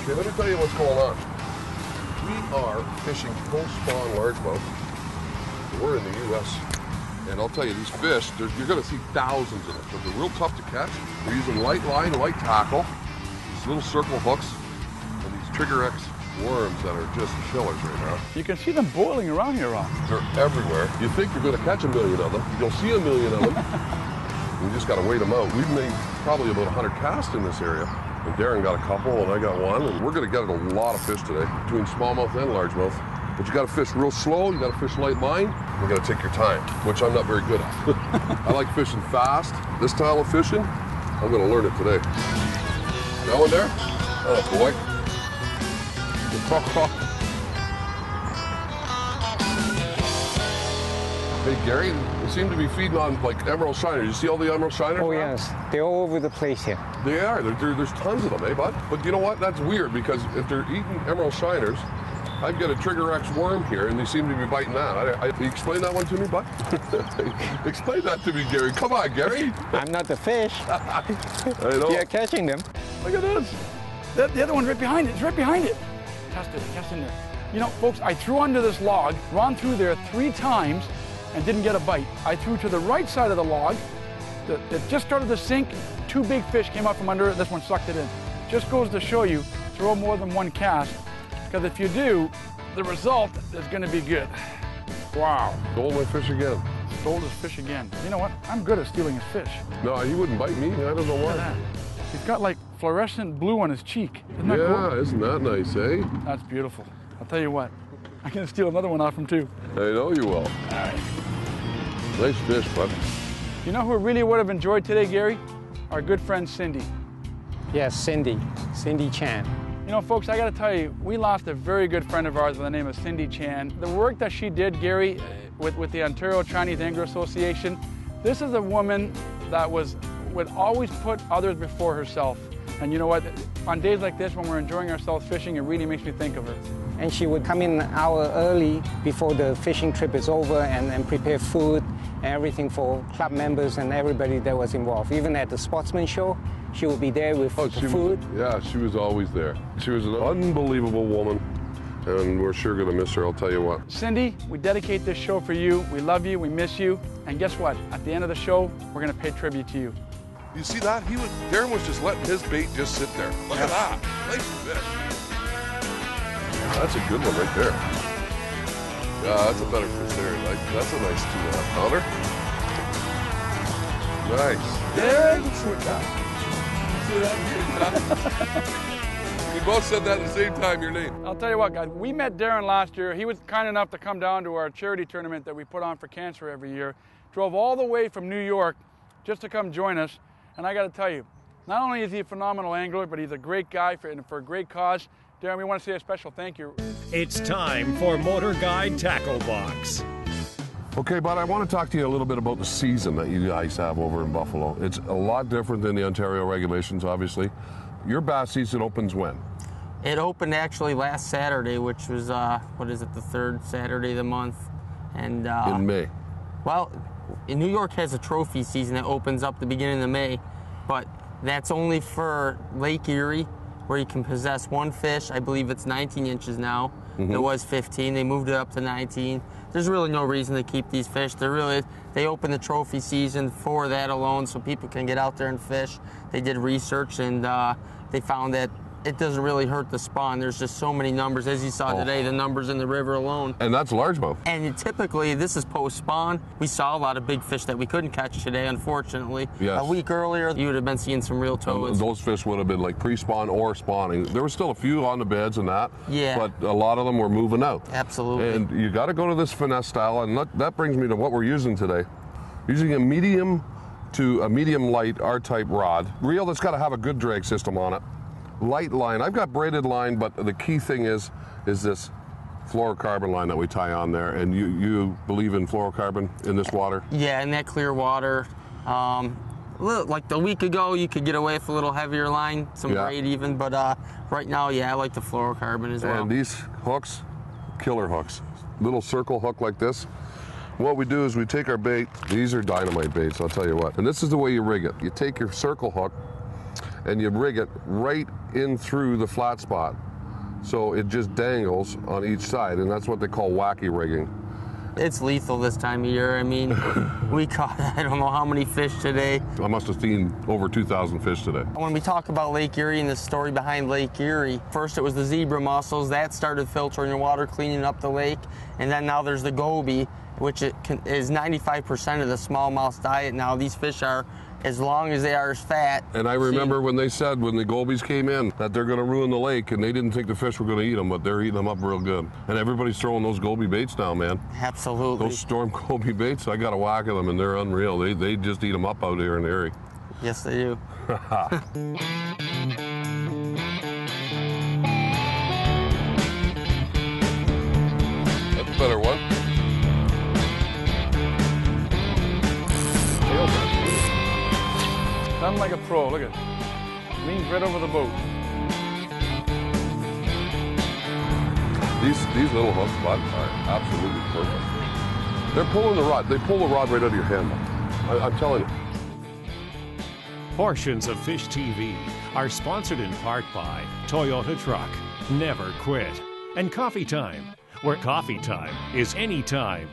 Okay, let me tell you what's going on. We are fishing post-spawn largemouth. We're in the U.S. And I'll tell you, these fish, you're going to see thousands of them, but they're real tough to catch. We're using light line, light tackle, these little circle hooks, and these Trigger X worms that are just killers right now. You can see them boiling around here, Ron. They're everywhere. You think you're going to catch a million of them. You'll see a million of them. We just got to wait them out. We've made probably about 100 casts in this area. And Darren got a couple, and I got one. And we're going to get a lot of fish today, between smallmouth and largemouth. But you got to fish real slow. You got to fish light line. You got to take your time, which I'm not very good at. I like fishing fast. This style of fishing, I'm going to learn it today. That one there? Oh boy. Hey Gary, they seem to be feeding on like emerald shiners. You see all the emerald shiners? Oh yes, they're all over the place here. They are. There's tons of them, eh, bud? But you know what? That's weird because if they're eating emerald shiners, I've got a Trigger X worm here, and they seem to be biting that. You explain that one to me, bud? Explain that to me, Gary. Come on, Gary. I'm not the fish. I know. You're catching them. Look at this. The other one's right behind it. It's right behind it. Cast in there. You know, folks, I threw under this log, ran through there 3 times, and didn't get a bite. I threw to the right side of the log that just started to sink. 2 big fish came up from under it. This one sucked it in. Just goes to show you, throw more than 1 cast. Because if you do, the result is going to be good. Wow. Stole my fish again. Stole his fish again. You know what? I'm good at stealing his fish. No, he wouldn't bite me. I don't know Look at why. that. He's got like fluorescent blue on his cheek. Isn't that Yeah, cool? isn't that nice, eh? That's beautiful. I'll tell you what. I'm going to steal another one off him too. I know you will. All right. Nice fish, bud. You know who really would have enjoyed today, Gary? Our good friend Cindy. Yes, Cindy Chan. You know, folks, I got to tell you, we lost a very good friend of ours by the name of Cindy Chan. The work that she did, Gary, with the Ontario Chinese Angler Association, this is a woman that would always put others before herself. And you know what? On days like this, when we're enjoying ourselves fishing, it really makes me think of her. And she would come in an hour early before the fishing trip is over and prepare food and everything for club members and everybody that was involved. Even at the sportsman show, she would be there with the food. Yeah, she was always there. She was an unbelievable woman, and we're sure going to miss her, I'll tell you what. Cindy, we dedicate this show for you. We love you, we miss you. And guess what? At the end of the show, we're going to pay tribute to you. You see that? Darren was just letting his bait just sit there. Look at that. Nice fish. That's a good one right there. Yeah, that's a better fish there. That's a nice 2.5 pounder. Nice. Darren? We both said that at the same time, your name. I'll tell you what, guys, we met Darren last year. He was kind enough to come down to our charity tournament that we put on for cancer every year. Drove all the way from New York just to come join us. And I got to tell you, not only is he a phenomenal angler, but he's a great guy for a great cause. Darren, we want to say a special thank you. It's time for Motor Guide Tackle Box. Okay, bud, I want to talk to you a little bit about the season that you guys have over in Buffalo. It's a lot different than the Ontario regulations, obviously. Your bass season opens when? It opened actually last Saturday, which was, the 3rd Saturday of the month. And in May. Well, New York has a trophy season that opens up the beginning of May, but that's only for Lake Erie, where you can possess 1 fish. I believe it's 19 inches now. It was 15. They moved it up to 19. There's really no reason to keep these fish. They open the trophy season for that alone, so people can get out there and fish. They did research, and they found that it doesn't really hurt the spawn. There's just so many numbers. As you saw today, the numbers in the river alone. And that's largemouth. And typically, this is post-spawn. We saw a lot of big fish that we couldn't catch today, unfortunately. Yes. A week earlier, you would have been seeing some real toads. Those fish would have been like pre-spawn or spawning. There were still a few on the beds and that, Yeah. but a lot of them were moving out. Absolutely. And you got to go to this finesse style, and that brings me to what we're using today. Using a medium to a medium light R-type rod. Reel that's got to have a good drag system on it. Light line. I've got braided line, but the key thing is this fluorocarbon line that we tie on there. And you believe in fluorocarbon in this water? Yeah, in that clear water. Like a week ago, you could get away with a little heavier line, some braid even, but right now, yeah, I like the fluorocarbon as well. And these hooks, killer hooks. Little circle hook like this. What we do is we take our bait. These are dynamite baits, I'll tell you what. And this is the way you rig it. You take your circle hook, and you rig it right in through the flat spot. So it just dangles on each side, and that's what they call wacky rigging. It's lethal this time of year. I mean, we caught I don't know how many fish today. I must have seen over 2,000 fish today. When we talk about Lake Erie and the story behind Lake Erie, first it was the zebra mussels. That started filtering the water, cleaning up the lake. And then now there's the goby, which is 95% of the smallmouth diet now. These fish are, as long as they are as fat. And I remember when they said, when the gobies came in, that they're going to ruin the lake, and they didn't think the fish were going to eat them, but they're eating them up real good. And everybody's throwing those goby baits now, man. Absolutely. Those storm goby baits, I got a whack of them, and they're unreal. They just eat them up out here in Erie. Yes, they do. That's a better one. Done like a pro, look at it. Leans right over the boat. These little hooks, bud, are absolutely perfect. They're pulling the rod. They pull the rod right out of your hand. I'm telling you. Portions of Fish TV are sponsored in part by Toyota Truck, Never Quit, and Coffee Time, where coffee time is any time.